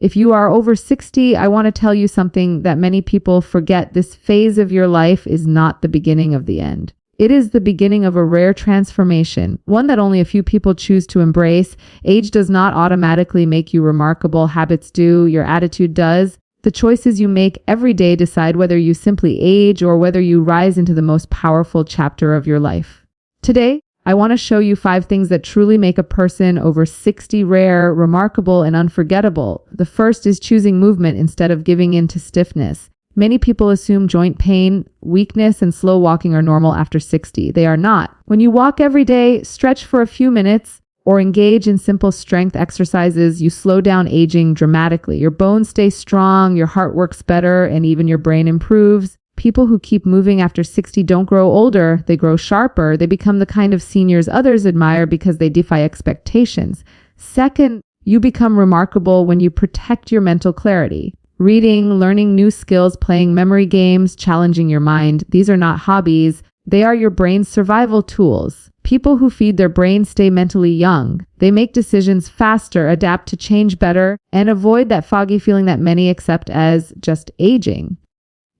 If you are over 60, I want to tell you something that many people forget. This phase of your life is not the beginning of the end. It is the beginning of a rare transformation, one that only a few people choose to embrace. Age does not automatically make you remarkable. Habits do. Your attitude does. The choices you make every day decide whether you simply age or whether you rise into the most powerful chapter of your life. Today, I want to show you 5 things that truly make a person over 60 rare, remarkable, and unforgettable. The first is choosing movement instead of giving in to stiffness. Many people assume joint pain, weakness, and slow walking are normal after 60. They are not. When you walk every day, stretch for a few minutes, or engage in simple strength exercises, you slow down aging dramatically. Your bones stay strong, your heart works better, and even your brain improves. People who keep moving after 60 don't grow older, they grow sharper. They become the kind of seniors others admire because they defy expectations. Second, you become remarkable when you protect your mental clarity. Reading, learning new skills, playing memory games, challenging your mind. These are not hobbies. They are your brain's survival tools. People who feed their brain stay mentally young. They make decisions faster, adapt to change better, and avoid that foggy feeling that many accept as just aging.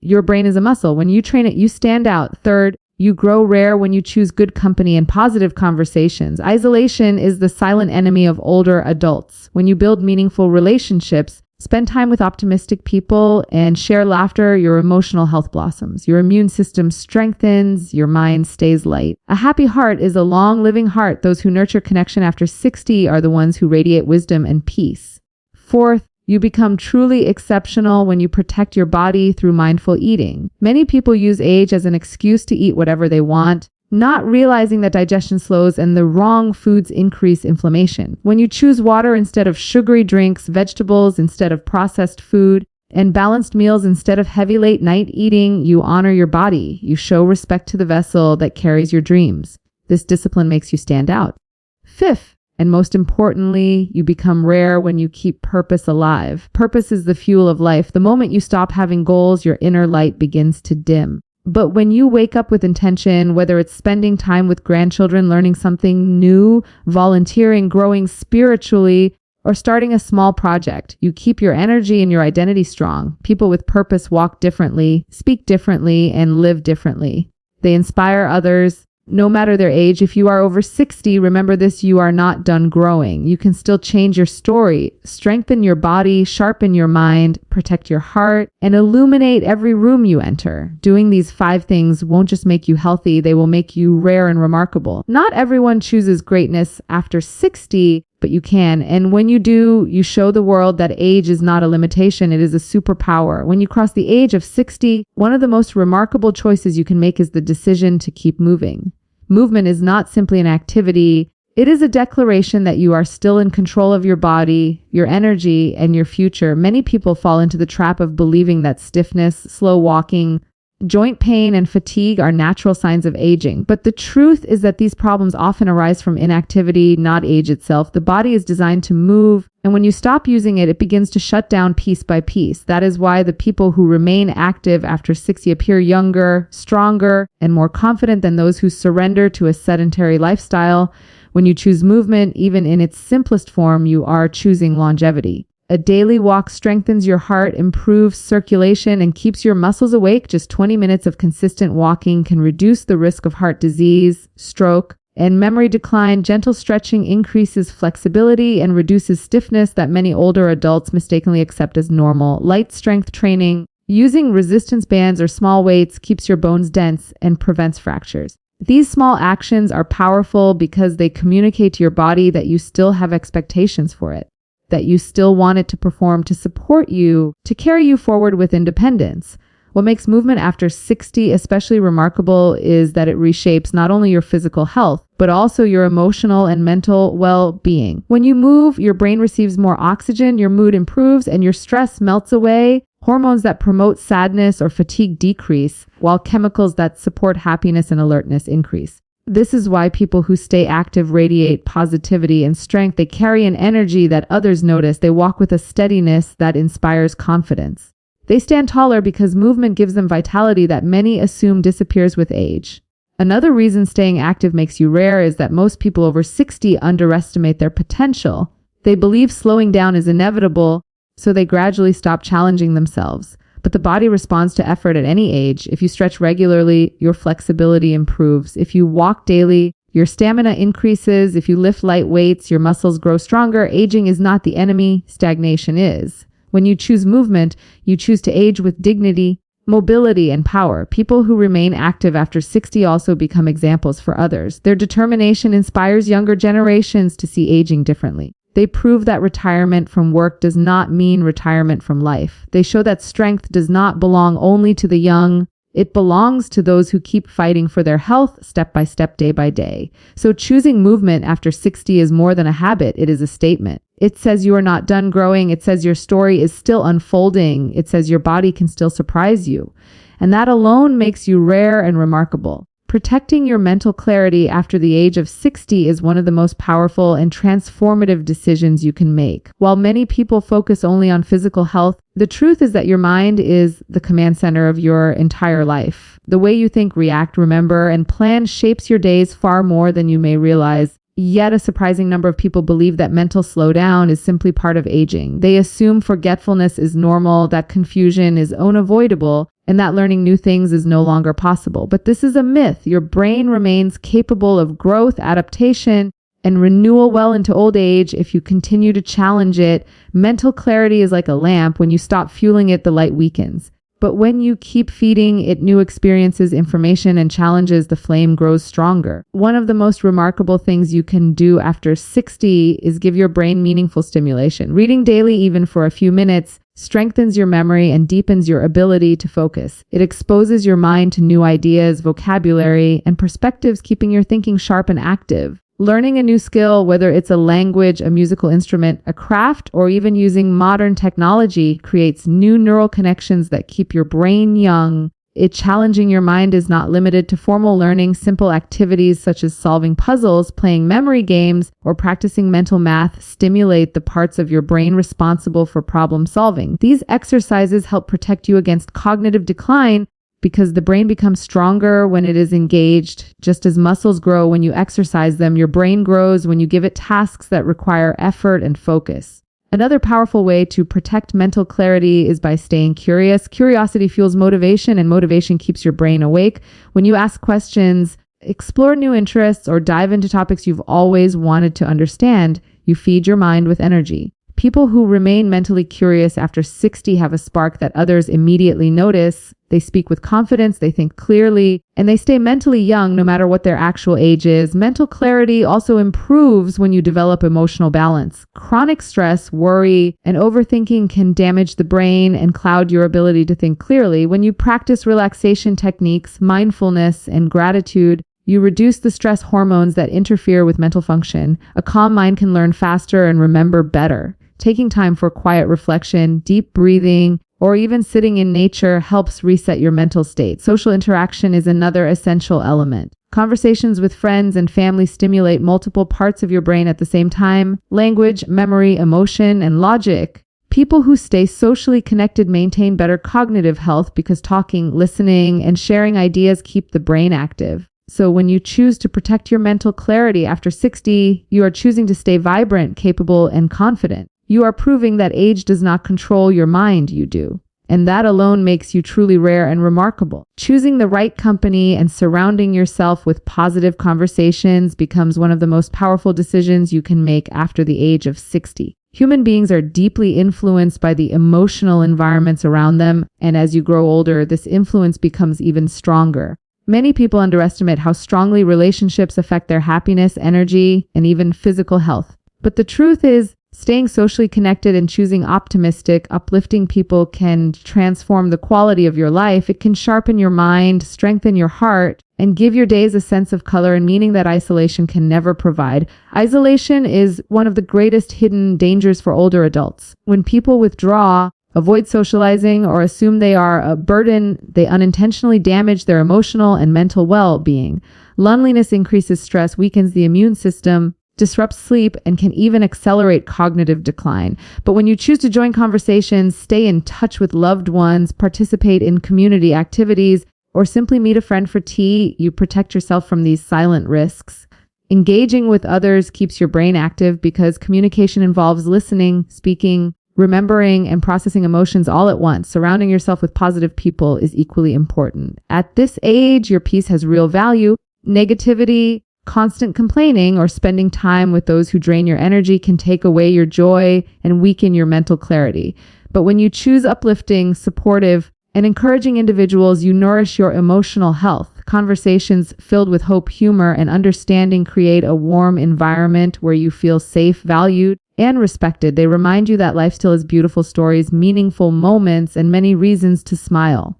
Your brain is a muscle. When you train it, you stand out. Third, you grow rare when you choose good company and positive conversations. Isolation is the silent enemy of older adults. When you build meaningful relationships, spend time with optimistic people, and share laughter, your emotional health blossoms. Your immune system strengthens, your mind stays light. A happy heart is a long living heart. Those who nurture connection after 60 are the ones who radiate wisdom and peace. Fourth, you become truly exceptional when you protect your body through mindful eating. Many people use age as an excuse to eat whatever they want, not realizing that digestion slows and the wrong foods increase inflammation. When you choose water instead of sugary drinks, vegetables instead of processed food, and balanced meals instead of heavy late-night eating, you honor your body. You show respect to the vessel that carries your dreams. This discipline makes you stand out. Fifth, and most importantly, you become rare when you keep purpose alive. Purpose is the fuel of life. The moment you stop having goals, your inner light begins to dim. But when you wake up with intention, whether it's spending time with grandchildren, learning something new, volunteering, growing spiritually, or starting a small project, you keep your energy and your identity strong. People with purpose walk differently, speak differently, and live differently. They inspire others, no matter their age. If you are over 60, remember this: you are not done growing. You can still change your story, strengthen your body, sharpen your mind, protect your heart, and illuminate every room you enter. Doing these 5 things won't just make you healthy, they will make you rare and remarkable. Not everyone chooses greatness after 60, but you can. And when you do, you show the world that age is not a limitation, it is a superpower. When you cross the age of 60, one of the most remarkable choices you can make is the decision to keep moving. Movement is not simply an activity, it is a declaration that you are still in control of your body, your energy, and your future. Many people fall into the trap of believing that stiffness, slow walking, joint pain, and fatigue are natural signs of aging. But the truth is that these problems often arise from inactivity, not age itself. The body is designed to move, and when you stop using it, it begins to shut down piece by piece. That is why the people who remain active after 60 appear younger, stronger, and more confident than those who surrender to a sedentary lifestyle. When you choose movement, even in its simplest form, you are choosing longevity. A daily walk strengthens your heart, improves circulation, and keeps your muscles awake. Just 20 minutes of consistent walking can reduce the risk of heart disease, stroke, and memory decline. Gentle stretching increases flexibility and reduces stiffness that many older adults mistakenly accept as normal. Light strength training, using resistance bands or small weights, keeps your bones dense and prevents fractures. These small actions are powerful because they communicate to your body that you still have expectations for it, that you still want it to perform, to support you, to carry you forward with independence. What makes movement after 60 especially remarkable is that it reshapes not only your physical health, but also your emotional and mental well-being. When you move, your brain receives more oxygen, your mood improves, and your stress melts away. Hormones that promote sadness or fatigue decrease, while chemicals that support happiness and alertness increase. This is why people who stay active radiate positivity and strength. They carry an energy that others notice. They walk with a steadiness that inspires confidence. They stand taller because movement gives them vitality that many assume disappears with age. Another reason staying active makes you rare is that most people over 60 underestimate their potential. They believe slowing down is inevitable, so they gradually stop challenging themselves. But the body responds to effort at any age. If you stretch regularly, your flexibility improves. If you walk daily, your stamina increases. If you lift light weights, your muscles grow stronger. Aging is not the enemy, stagnation is. When you choose movement, you choose to age with dignity, mobility, and power. People who remain active after 60 also become examples for others. Their determination inspires younger generations to see aging differently. They prove that retirement from work does not mean retirement from life. They show that strength does not belong only to the young. It belongs to those who keep fighting for their health step by step, day by day. So choosing movement after 60 is more than a habit. It is a statement. It says you are not done growing. It says your story is still unfolding. It says your body can still surprise you. And that alone makes you rare and remarkable. Protecting your mental clarity after the age of 60 is one of the most powerful and transformative decisions you can make. While many people focus only on physical health, the truth is that your mind is the command center of your entire life. The way you think, react, remember, and plan shapes your days far more than you may realize. Yet a surprising number of people believe that mental slowdown is simply part of aging. They assume forgetfulness is normal, that confusion is unavoidable, and that learning new things is no longer possible. But this is a myth. Your brain remains capable of growth, adaptation, and renewal well into old age if you continue to challenge it. Mental clarity is like a lamp. When you stop fueling it, the light weakens. But when you keep feeding it new experiences, information, and challenges, the flame grows stronger. One of the most remarkable things you can do after 60 is give your brain meaningful stimulation. Reading daily, even for a few minutes, strengthens your memory and deepens your ability to focus. It exposes your mind to new ideas, vocabulary, and perspectives, keeping your thinking sharp and active. Learning a new skill, whether it's a language, a musical instrument, a craft, or even using modern technology, creates new neural connections that keep your brain young. Challenging your mind is not limited to formal learning. Simple activities such as solving puzzles, playing memory games, or practicing mental math stimulate the parts of your brain responsible for problem solving. These exercises help protect you against cognitive decline because the brain becomes stronger when it is engaged. Just as muscles grow when you exercise them, your brain grows when you give it tasks that require effort and focus. Another powerful way to protect mental clarity is by staying curious. Curiosity fuels motivation, and motivation keeps your brain awake. When you ask questions, explore new interests, or dive into topics you've always wanted to understand, you feed your mind with energy. People who remain mentally curious after 60 have a spark that others immediately notice. They speak with confidence, they think clearly, and they stay mentally young no matter what their actual age is. Mental clarity also improves when you develop emotional balance. Chronic stress, worry, and overthinking can damage the brain and cloud your ability to think clearly. When you practice relaxation techniques, mindfulness, and gratitude, you reduce the stress hormones that interfere with mental function. A calm mind can learn faster and remember better. Taking time for quiet reflection, deep breathing, or even sitting in nature helps reset your mental state. Social interaction is another essential element. Conversations with friends and family stimulate multiple parts of your brain at the same time: language, memory, emotion, and logic. People who stay socially connected maintain better cognitive health because talking, listening, and sharing ideas keep the brain active. So when you choose to protect your mental clarity after 60, you are choosing to stay vibrant, capable, and confident. You are proving that age does not control your mind, you do. And that alone makes you truly rare and remarkable. Choosing the right company and surrounding yourself with positive conversations becomes one of the most powerful decisions you can make after the age of 60. Human beings are deeply influenced by the emotional environments around them, and as you grow older, this influence becomes even stronger. Many people underestimate how strongly relationships affect their happiness, energy, and even physical health. But the truth is, staying socially connected and choosing optimistic, uplifting people can transform the quality of your life. It can sharpen your mind, strengthen your heart, and give your days a sense of color and meaning that isolation can never provide. Isolation is one of the greatest hidden dangers for older adults. When people withdraw, avoid socializing, or assume they are a burden, they unintentionally damage their emotional and mental well-being. Loneliness increases stress, weakens the immune system, disrupts sleep, and can even accelerate cognitive decline. But when you choose to join conversations, stay in touch with loved ones, participate in community activities, or simply meet a friend for tea, you protect yourself from these silent risks. Engaging with others keeps your brain active because communication involves listening, speaking, Remembering and processing emotions all at once, surrounding yourself with positive people is equally important. At this age, your peace has real value. Negativity, constant complaining, or spending time with those who drain your energy can take away your joy and weaken your mental clarity. But when you choose uplifting, supportive, and encouraging individuals, you nourish your emotional health. Conversations filled with hope, humor, and understanding create a warm environment where you feel safe, valued, and respected. They remind you that life still has beautiful stories, meaningful moments, and many reasons to smile.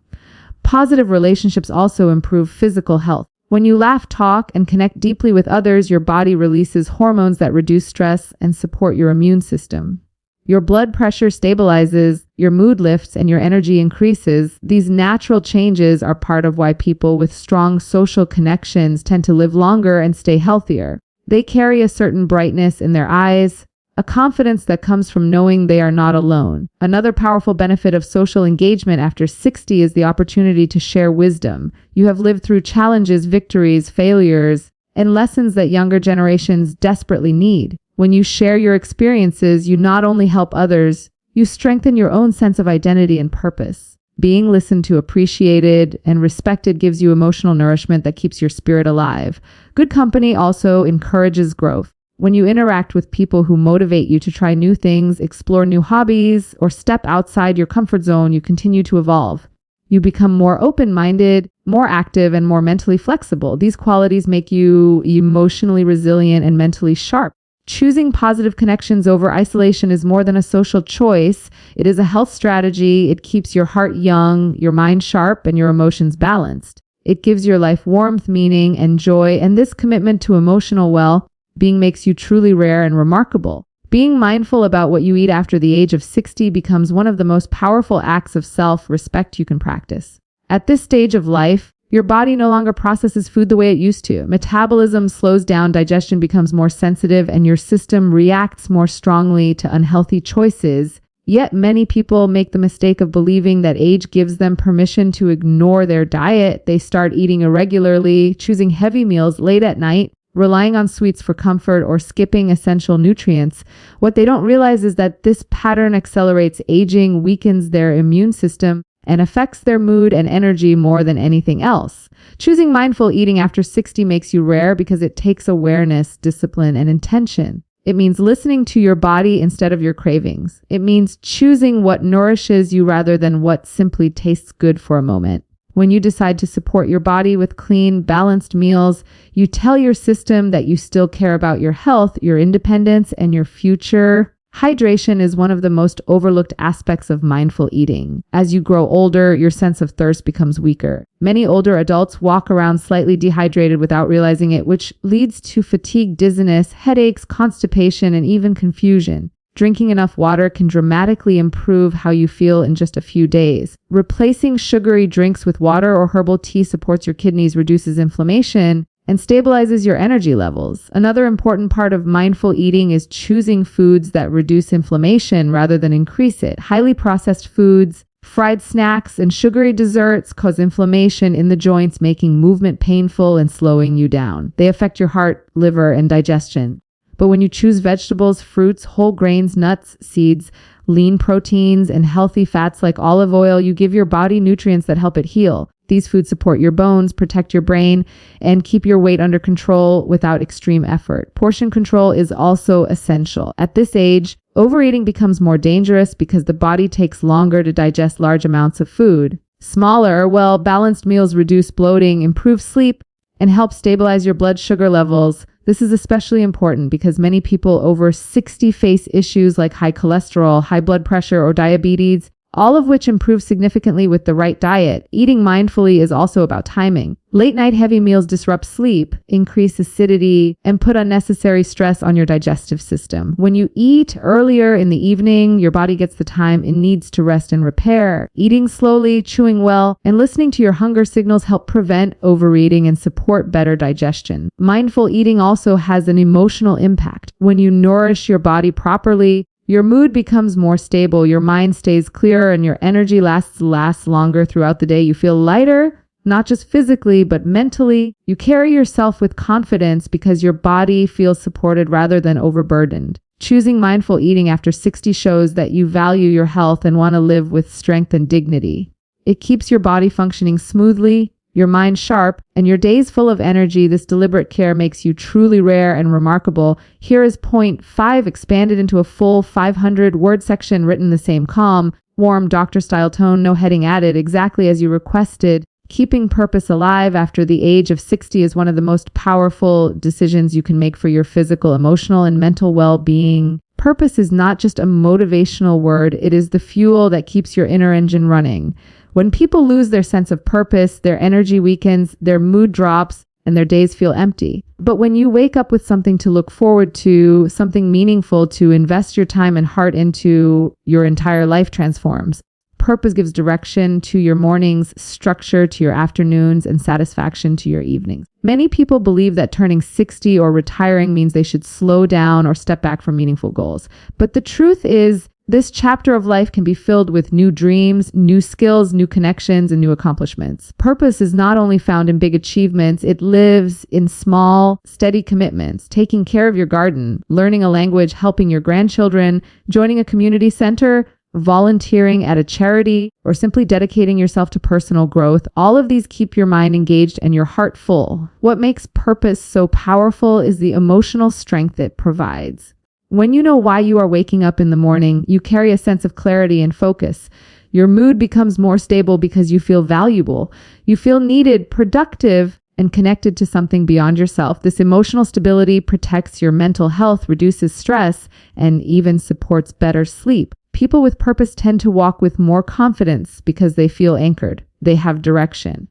Positive relationships also improve physical health. When you laugh, talk, and connect deeply with others, your body releases hormones that reduce stress and support your immune system. Your blood pressure stabilizes, your mood lifts, and your energy increases. These natural changes are part of why people with strong social connections tend to live longer and stay healthier. They carry a certain brightness in their eyes, a confidence that comes from knowing they are not alone. Another powerful benefit of social engagement after 60 is the opportunity to share wisdom. You have lived through challenges, victories, failures, and lessons that younger generations desperately need. When you share your experiences, you not only help others, you strengthen your own sense of identity and purpose. Being listened to, appreciated, and respected gives you emotional nourishment that keeps your spirit alive. Good company also encourages growth. When you interact with people who motivate you to try new things, explore new hobbies, or step outside your comfort zone, you continue to evolve. You become more open-minded, more active, and more mentally flexible. These qualities make you emotionally resilient and mentally sharp. Choosing positive connections over isolation is more than a social choice. It is a health strategy. It keeps your heart young, your mind sharp, and your emotions balanced. It gives your life warmth, meaning, and joy, and this commitment to emotional well-being makes you truly rare and remarkable. Being mindful about what you eat after the age of 60 becomes one of the most powerful acts of self-respect you can practice. At this stage of life, your body no longer processes food the way it used to. Metabolism slows down, digestion becomes more sensitive, and your system reacts more strongly to unhealthy choices. Yet many people make the mistake of believing that age gives them permission to ignore their diet. They start eating irregularly, choosing heavy meals late at night, relying on sweets for comfort, or skipping essential nutrients. What they don't realize is that this pattern accelerates aging, weakens their immune system, and affects their mood and energy more than anything else. Choosing mindful eating after 60 makes you rare because it takes awareness, discipline, and intention. It means listening to your body instead of your cravings. It means choosing what nourishes you rather than what simply tastes good for a moment. When you decide to support your body with clean, balanced meals, you tell your system that you still care about your health, your independence, and your future. Hydration is one of the most overlooked aspects of mindful eating. As you grow older, your sense of thirst becomes weaker. Many older adults walk around slightly dehydrated without realizing it, which leads to fatigue, dizziness, headaches, constipation, and even confusion. Drinking enough water can dramatically improve how you feel in just a few days. Replacing sugary drinks with water or herbal tea supports your kidneys, reduces inflammation, and stabilizes your energy levels. Another important part of mindful eating is choosing foods that reduce inflammation rather than increase it. Highly processed foods, fried snacks, and sugary desserts cause inflammation in the joints, making movement painful and slowing you down. They affect your heart, liver, and digestion. But when you choose vegetables, fruits, whole grains, nuts, seeds, lean proteins, and healthy fats like olive oil, you give your body nutrients that help it heal. These foods support your bones, protect your brain, and keep your weight under control without extreme effort. Portion control is also essential. At this age, overeating becomes more dangerous because the body takes longer to digest large amounts of food. Smaller, well-balanced meals reduce bloating, improve sleep, and help stabilize your blood sugar levels. This is especially important because many people over 60 face issues like high cholesterol, high blood pressure, or diabetes, all of which improve significantly with the right diet. Eating mindfully is also about timing. Late-night heavy meals disrupt sleep, increase acidity, and put unnecessary stress on your digestive system. When you eat earlier in the evening, your body gets the time it needs to rest and repair. Eating slowly, chewing well, and listening to your hunger signals help prevent overeating and support better digestion. Mindful eating also has an emotional impact. When you nourish your body properly, your mood becomes more stable, your mind stays clearer, and your energy lasts longer throughout the day. You feel lighter, not just physically, but mentally. You carry yourself with confidence because your body feels supported rather than overburdened. Choosing mindful eating after 60 shows that you value your health and want to live with strength and dignity. It keeps your body functioning smoothly, your mind sharp, and your days full of energy. This deliberate care makes you truly rare and remarkable. Here is point 5 expanded into a full 500-word section written in the same calm, warm, doctor-style tone, no heading added, exactly as you requested. Keeping purpose alive after the age of 60 is one of the most powerful decisions you can make for your physical, emotional, and mental well-being. Purpose is not just a motivational word, it is the fuel that keeps your inner engine running. When people lose their sense of purpose, their energy weakens, their mood drops, and their days feel empty. But when you wake up with something to look forward to, something meaningful to invest your time and heart into, your entire life transforms. Purpose gives direction to your mornings, structure to your afternoons, and satisfaction to your evenings. Many people believe that turning 60 or retiring means they should slow down or step back from meaningful goals. But the truth is, this chapter of life can be filled with new dreams, new skills, new connections, and new accomplishments. Purpose is not only found in big achievements, it lives in small, steady commitments. Taking care of your garden, learning a language, helping your grandchildren, joining a community center, volunteering at a charity, or simply dedicating yourself to personal growth. All of these keep your mind engaged and your heart full. What makes purpose so powerful is the emotional strength it provides. When you know why you are waking up in the morning, you carry a sense of clarity and focus. Your mood becomes more stable because you feel valuable. You feel needed, productive, and connected to something beyond yourself. This emotional stability protects your mental health, reduces stress, and even supports better sleep. People with purpose tend to walk with more confidence because they feel anchored. They have direction.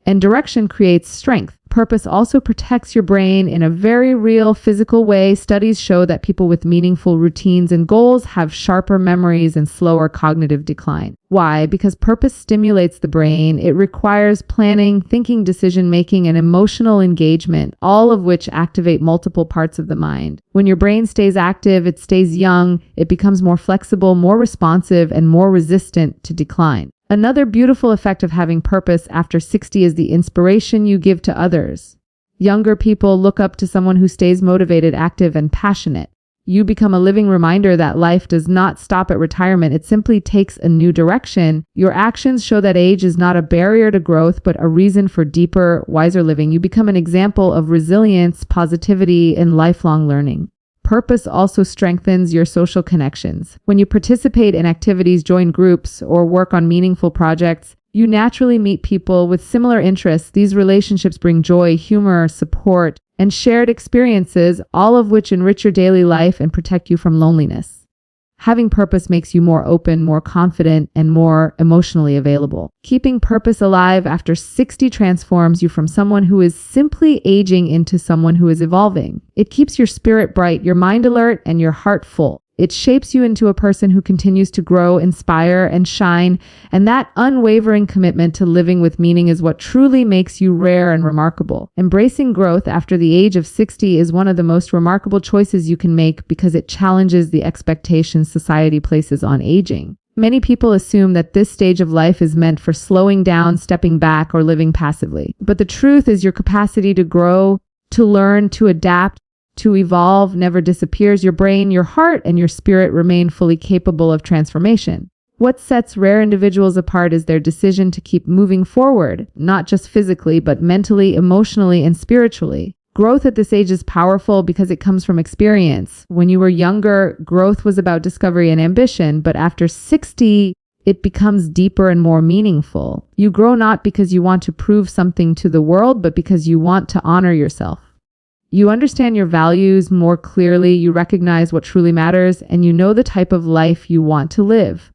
And direction creates strength. Purpose also protects your brain in a very real physical way. Studies show that people with meaningful routines and goals have sharper memories and slower cognitive decline. Why? Because purpose stimulates the brain. It requires planning, thinking, decision-making, and emotional engagement, all of which activate multiple parts of the mind. When your brain stays active, it stays young, it becomes more flexible, more responsive, and more resistant to decline. Another beautiful effect of having purpose after 60 is the inspiration you give to others. Younger people look up to someone who stays motivated, active, and passionate. You become a living reminder that life does not stop at retirement. It simply takes a new direction. Your actions show that age is not a barrier to growth, but a reason for deeper, wiser living. You become an example of resilience, positivity, and lifelong learning. Purpose also strengthens your social connections. When you participate in activities, join groups, or work on meaningful projects, you naturally meet people with similar interests. These relationships bring joy, humor, support, and shared experiences, all of which enrich your daily life and protect you from loneliness. Having purpose makes you more open, more confident, and more emotionally available. Keeping purpose alive after 60 transforms you from someone who is simply aging into someone who is evolving. It keeps your spirit bright, your mind alert, and your heart full. It shapes you into a person who continues to grow, inspire, and shine, and that unwavering commitment to living with meaning is what truly makes you rare and remarkable. Embracing growth after the age of 60 is one of the most remarkable choices you can make because it challenges the expectations society places on aging. Many people assume that this stage of life is meant for slowing down, stepping back, or living passively. But the truth is your capacity to grow, to learn, to adapt, to evolve never disappears. Your brain, your heart, and your spirit remain fully capable of transformation. What sets rare individuals apart is their decision to keep moving forward, not just physically, but mentally, emotionally, and spiritually. Growth at this age is powerful because it comes from experience. When you were younger, growth was about discovery and ambition, but after 60, it becomes deeper and more meaningful. You grow not because you want to prove something to the world, but because you want to honor yourself. You understand your values more clearly, you recognize what truly matters, and you know the type of life you want to live.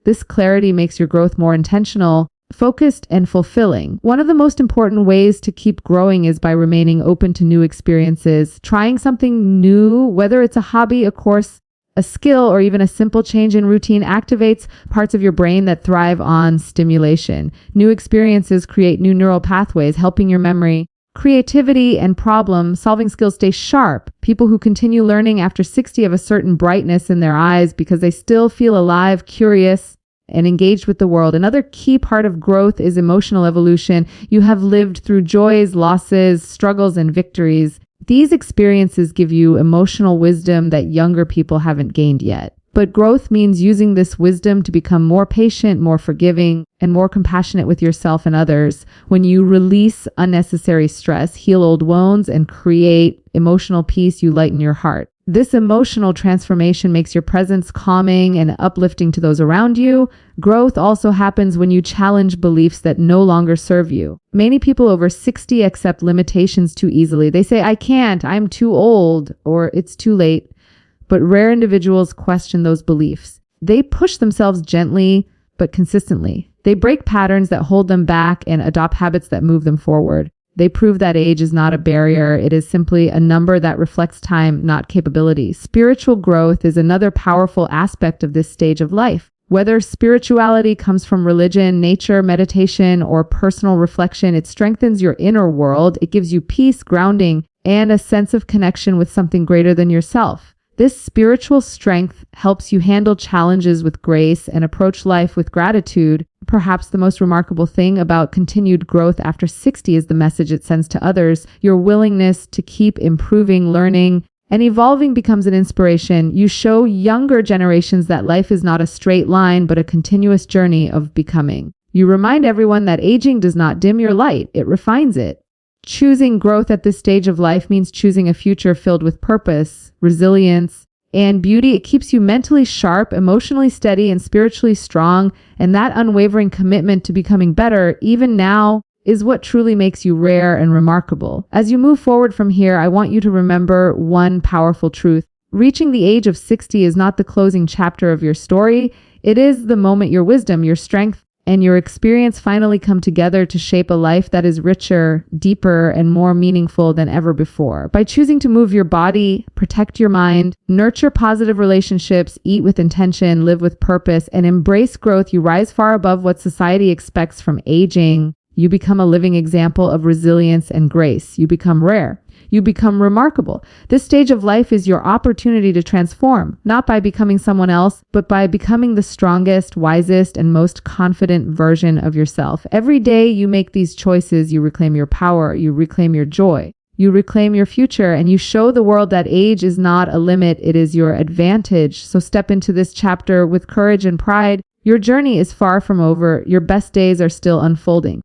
This clarity makes your growth more intentional, focused, and fulfilling. One of the most important ways to keep growing is by remaining open to new experiences. Trying something new, whether it's a hobby, a course, a skill, or even a simple change in routine, activates parts of your brain that thrive on stimulation. New experiences create new neural pathways, helping your memory, creativity, and problem-solving skills stay sharp. People who continue learning after 60 have a certain brightness in their eyes because they still feel alive, curious, and engaged with the world. Another key part of growth is emotional evolution. You have lived through joys, losses, struggles, and victories. These experiences give you emotional wisdom that younger people haven't gained yet. But growth means using this wisdom to become more patient, more forgiving, and more compassionate with yourself and others. When you release unnecessary stress, heal old wounds, and create emotional peace, you lighten your heart. This emotional transformation makes your presence calming and uplifting to those around you. Growth also happens when you challenge beliefs that no longer serve you. Many people over 60 accept limitations too easily. They say, I can't, I'm too old, or it's too late. But rare individuals question those beliefs. They push themselves gently, but consistently. They break patterns that hold them back and adopt habits that move them forward. They prove that age is not a barrier. It is simply a number that reflects time, not capability. Spiritual growth is another powerful aspect of this stage of life. Whether spirituality comes from religion, nature, meditation, or personal reflection, it strengthens your inner world. It gives you peace, grounding, and a sense of connection with something greater than yourself. This spiritual strength helps you handle challenges with grace and approach life with gratitude. Perhaps the most remarkable thing about continued growth after 60 is the message it sends to others. Your willingness to keep improving, learning, and evolving becomes an inspiration. You show younger generations that life is not a straight line, but a continuous journey of becoming. You remind everyone that aging does not dim your light, it refines it. Choosing growth at this stage of life means choosing a future filled with purpose, resilience, and beauty. It keeps you mentally sharp, emotionally steady, and spiritually strong. And that unwavering commitment to becoming better, even now, is what truly makes you rare and remarkable. As you move forward from here, I want you to remember one powerful truth. Reaching the age of 60 is not the closing chapter of your story. It is the moment your wisdom, your strength, and your experience finally come together to shape a life that is richer, deeper, and more meaningful than ever before. By choosing to move your body, protect your mind, nurture positive relationships, eat with intention, live with purpose, and embrace growth, you rise far above what society expects from aging. You become a living example of resilience and grace. You become rare. You become remarkable. This stage of life is your opportunity to transform, not by becoming someone else, but by becoming the strongest, wisest, and most confident version of yourself. Every day you make these choices, you reclaim your power, you reclaim your joy, you reclaim your future, and you show the world that age is not a limit, it is your advantage. So step into this chapter with courage and pride. Your journey is far from over. Your best days are still unfolding.